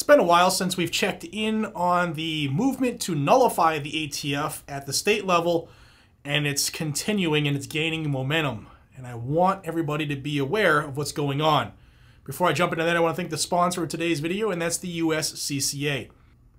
been a while since we've checked in on the movement to nullify the ATF at the state level, and it's continuing and it's gaining momentum. And I want everybody to be aware of what's going on. Before I jump into that, I want to thank the sponsor of today's video, and that's the USCCA.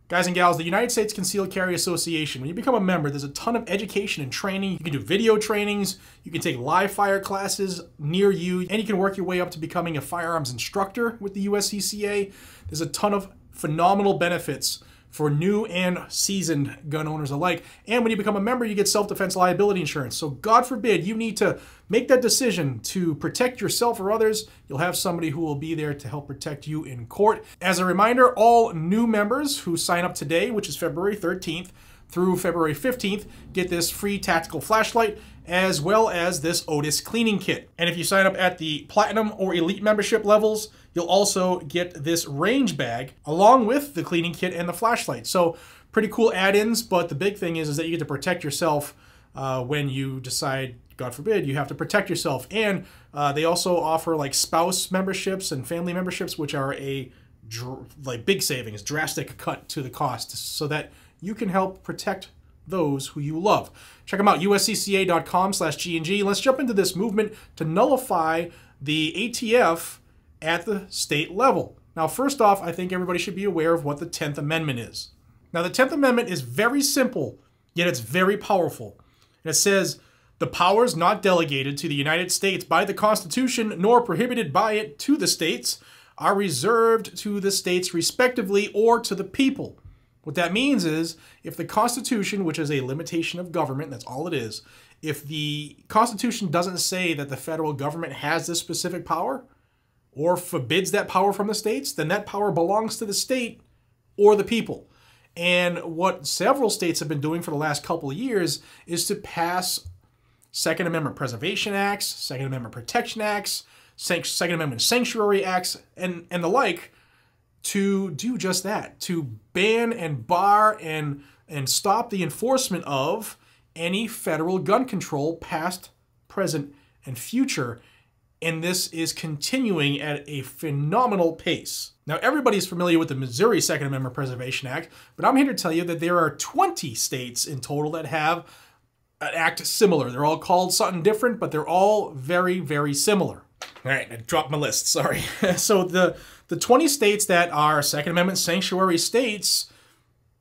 Guys and gals, the United States Concealed Carry Association, when you become a member, there's a ton of education and training. You can do video trainings, you can take live fire classes near you, and you can work your way up to becoming a firearms instructor with the USCCA. There's a ton of phenomenal benefits for new and seasoned gun owners alike. And when you become a member, you get self-defense liability insurance. So God forbid you need to make that decision to protect yourself or others, you'll have somebody who will be there to help protect you in court. As a reminder, all new members who sign up today, which is February 13th through February 15th, get this free tactical flashlight as well as this Otis cleaning kit. And if you sign up at the Platinum or Elite membership levels, you'll also get this range bag along with the cleaning kit and the flashlight. So pretty cool add-ins, but the big thing is that you get to protect yourself when you decide, God forbid, you have to protect yourself. And they also offer like spouse memberships and family memberships, which are a big savings, drastic cut to the cost, so that you can help protect those who you love. Check them out, uscca.com/GNG. Let's jump into this movement to nullify the ATF at the state level. Now, first off, I think everybody should be aware of what the 10th Amendment is. Now, the 10th Amendment is very simple, yet it's very powerful. And it says, "The powers not delegated to the United States by the Constitution nor prohibited by it to the states are reserved to the states respectively or to the people." What that means is, if the Constitution, which is a limitation of government, that's all it is, if the Constitution doesn't say that the federal government has this specific power, or forbids that power from the states, then that power belongs to the state or the people. And what several states have been doing for the last couple of years is to pass Second Amendment Preservation Acts, Second Amendment Protection Acts, Second Amendment Sanctuary Acts, and the like, to do just that, to ban and bar and stop the enforcement of any federal gun control, past, present, and future. And this is continuing at a phenomenal pace. Now, everybody's familiar with the Missouri Second Amendment Preservation Act, but I'm here to tell you that there are 20 states in total that have an act similar. They're all called something different, but they're all very, very similar. All right, I dropped my list, sorry. So the 20 states that are Second Amendment sanctuary states,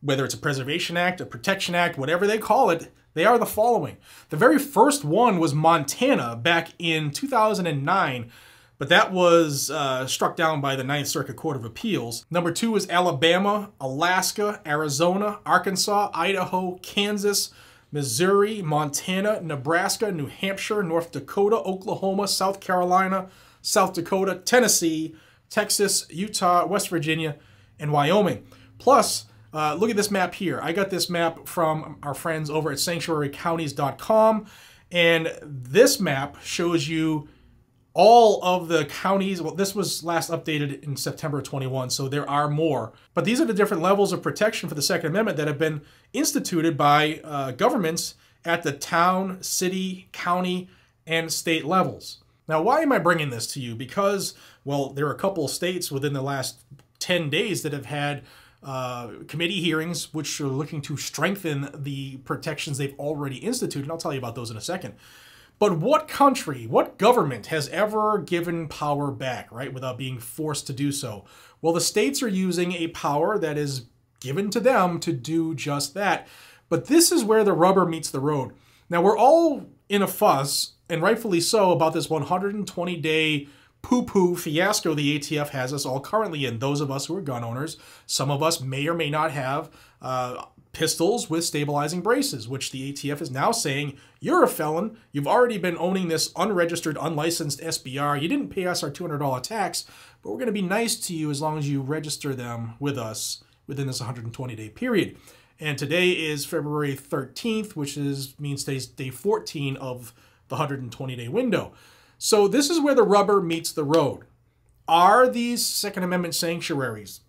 whether it's a Preservation Act, a Protection Act, whatever they call it, they are the following. The very first one was Montana back in 2009, but that was struck down by the Ninth Circuit Court of Appeals. Number 2 was Alabama, Alaska, Arizona, Arkansas, Idaho, Kansas, Missouri, Montana, Nebraska, New Hampshire, North Dakota, Oklahoma, South Carolina, South Dakota, Tennessee, Texas, Utah, West Virginia, and Wyoming. Plus, look at this map here. I got this map from our friends over at sanctuarycounties.com, and this map shows you all of the counties. Well, this was last updated in September 21, so there are more. But these are the different levels of protection for the Second Amendment that have been instituted by governments at the town, city, county, and state levels. Now, why am I bringing this to you? Because, well, there are a couple of states within the last 10 days that have had committee hearings which are looking to strengthen the protections they've already instituted. And I'll tell you about those in a second. But what country, what government has ever given power back, right, without being forced to do so? Well, the states are using a power that is given to them to do just that. But this is where the rubber meets the road. Now, we're all in a fuss, and rightfully so, about this 120-day poo-poo fiasco the ATF has us all currently in. Those of us who are gun owners, some of us may or may not have pistols with stabilizing braces, which the ATF is now saying, you're a felon, you've already been owning this unregistered, unlicensed SBR, you didn't pay us our $200 tax, but we're going to be nice to you as long as you register them with us within this 120-day period. And today is February 13th, which means today's day 14 of the 120-day window. So this is where the rubber meets the road. Are these Second Amendment sanctuaries,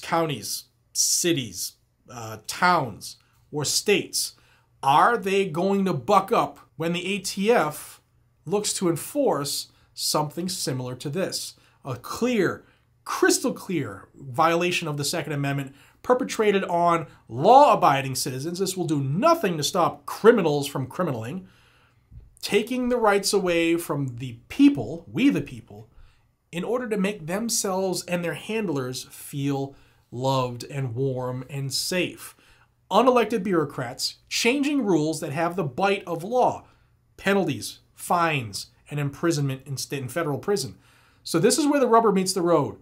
counties, cities, towns, or states, are they going to buck up when the ATF looks to enforce something similar to this? A clear, crystal clear violation of the Second Amendment perpetrated on law-abiding citizens. This will do nothing to stop criminals from criminaling, taking the rights away from the people, we the people, in order to make themselves and their handlers feel loved and warm and safe. Unelected bureaucrats changing rules that have the bite of law, penalties, fines, and imprisonment in state and federal prison. So this is where the rubber meets the road.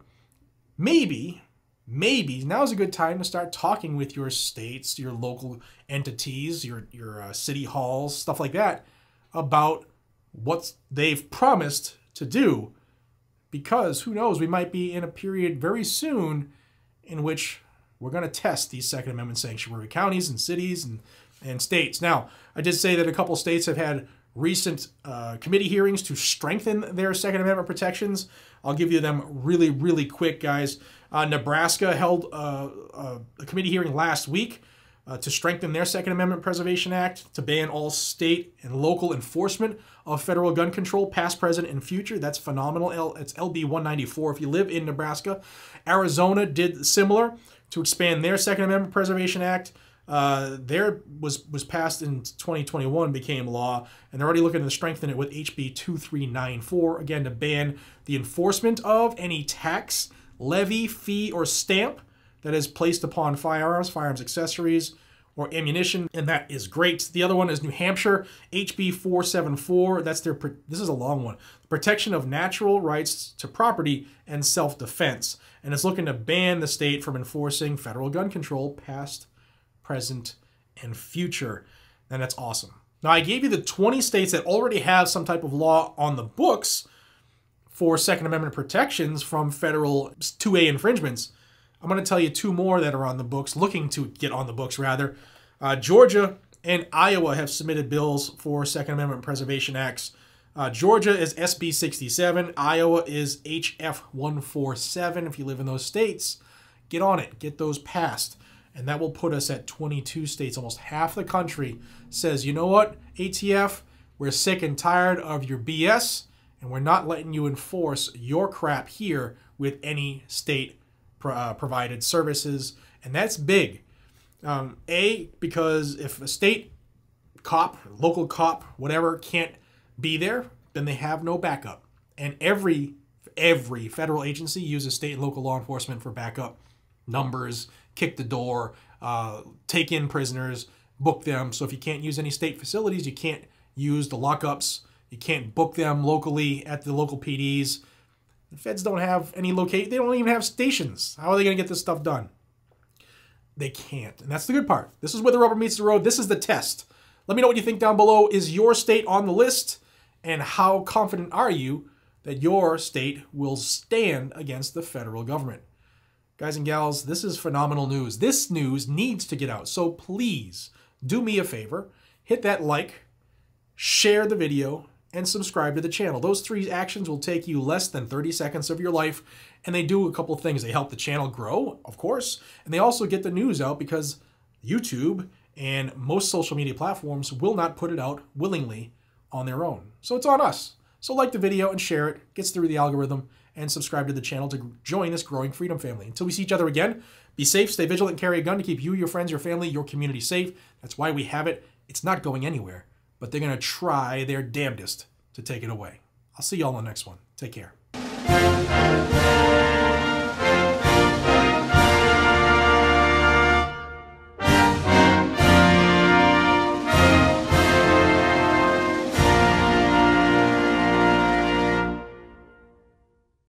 Maybe now is a good time to start talking with your states, your local entities, your city halls, stuff like that, about what they've promised to do. Because who knows, we might be in a period very soon in which we're going to test these Second Amendment sanctuary counties and cities and states. Now, I did say that a couple states have had recent committee hearings to strengthen their Second Amendment protections. I'll give you them really, really quick, guys. Nebraska held a committee hearing last week to strengthen their Second Amendment Preservation Act to ban all state and local enforcement of federal gun control, past, present, and future. That's phenomenal. It's LB 194 if you live in Nebraska. Arizona did similar to expand their Second Amendment Preservation Act. There was passed in 2021, became law, and they're already looking to strengthen it with HB 2394, again, to ban the enforcement of any tax, levy, fee, or stamp that is placed upon firearms, firearms accessories, or ammunition, and that is great. The other one is New Hampshire, HB 474. That's their, this is a long one. The protection of natural rights to property and self-defense. And it's looking to ban the state from enforcing federal gun control, past, present, and future. And that's awesome. Now, I gave you the 20 states that already have some type of law on the books for Second Amendment protections from federal 2A infringements. I'm going to tell you two more that are on the books, looking to get on the books, rather. Georgia and Iowa have submitted bills for Second Amendment Preservation Acts. Georgia is SB 67. Iowa is HF 147. If you live in those states, get on it. Get those passed. And that will put us at 22 states. Almost half the country says, you know what, ATF, we're sick and tired of your BS, and we're not letting you enforce your crap here with any state provided services. And that's big. Because if a state cop, local cop, whatever, can't be there, then they have no backup. And every federal agency uses state and local law enforcement for backup. Numbers, kick the door, take in prisoners, book them. So if you can't use any state facilities, you can't use the lockups, you can't book them locally at the local PDs. The feds don't have any they don't even have stations. How are they going to get this stuff done? They can't. And that's the good part. This is where the rubber meets the road. This is the test. Let me know what you think down below. Is your state on the list? And how confident are you that your state will stand against the federal government? Guys and gals, this is phenomenal news. This news needs to get out. So please do me a favor. Hit that like, share the video, and subscribe to the channel. Those three actions will take you less than 30 seconds of your life, and they do a couple of things. They help the channel grow, of course, and they also get the news out because YouTube and most social media platforms will not put it out willingly on their own. So it's on us. So like the video and share it, gets through the algorithm, and subscribe to the channel to join this growing freedom family. Until we see each other again, be safe, stay vigilant, and carry a gun to keep you, your friends, your family, your community safe. That's why we have it. It's not going anywhere, but they're going to try their damnedest to take it away. I'll see y'all on the next one. Take care.